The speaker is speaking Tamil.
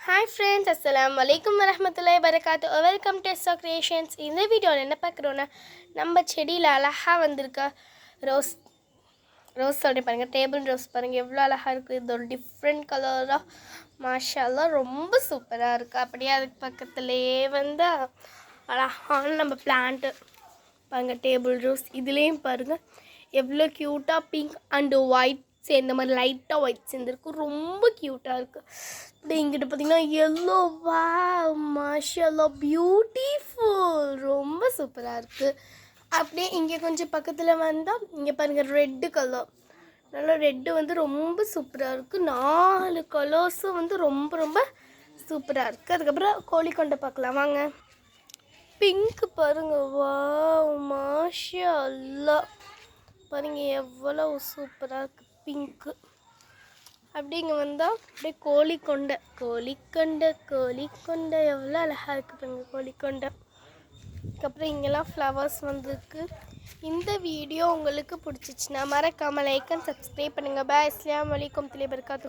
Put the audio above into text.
Hi friends, Assalamualaikum warahmatullahi wabarakatuh. Welcome to SO Creations. இந்த வீடியோவில் என்ன பார்க்குறோன்னா நம்ம செடியில் அழகாக வந்திருக்க ரோஸ் அப்படி பாருங்கள். டேபிள் ரோஸ் பாருங்கள் எவ்வளோ அழகாக இருக்குது. இது ஒரு டிஃப்ரெண்ட் கலராக மாஷால்லாம் ரொம்ப சூப்பராக இருக்குது. அப்படியே அதுக்கு பக்கத்துலேயே வந்து அழகான நம்ம பிளான்ட்டு பாருங்கள் டேபிள் ரோஸ். இதுலேயும் பாருங்கள் எவ்வளோ க்யூட்டாக பிங்க் அண்டு ஒயிட் சேர்ந்த மாதிரி லைட்டாக ஒயிட் சேர்ந்துருக்கு. ரொம்ப க்யூட்டாக இருக்குது. அப்படியே இங்கிட்ட பார்த்தீங்கன்னா எல்லோ. வா மாஷால்லா பியூட்டிஃபுல், ரொம்ப சூப்பராக இருக்குது. அப்படியே இங்கே கொஞ்சம் பக்கத்தில் வந்தால் இங்கே பாருங்கள் ரெட்டு கலர், நல்லா ரெட்டு வந்து ரொம்ப சூப்பராக இருக்குது. 4 கலர்ஸும் வந்து ரொம்ப ரொம்ப சூப்பராக இருக்குது. அதுக்கப்புறம் கோழிக்கொண்டை பார்க்கலாம் வாங்க. பிங்க் பாருங்கள். வா மாஷால்லா பாருங்கள் எவ்வளோ சூப்பராக இருக்குது பிங்க்கு. அப்படிங்க வந்தால் அப்படியே கோழிக்கொண்டை எவ்வளோ அழகாக இருக்குது பாருங்க கோழிக்கொண்டை. அதுக்கப்புறம் இங்கெல்லாம் ஃப்ளவர்ஸ் வந்துருக்கு. இந்த வீடியோ உங்களுக்கு பிடிச்சிச்சின்னா மறக்காமல் லைக் அண்ட் சப்ஸ்கிரைப் பண்ணுங்கள். பாய். அஸ்ஸலாமு அலைக்கும் வரஹ்மத்துல்லாஹி வபரகாத்துஹு.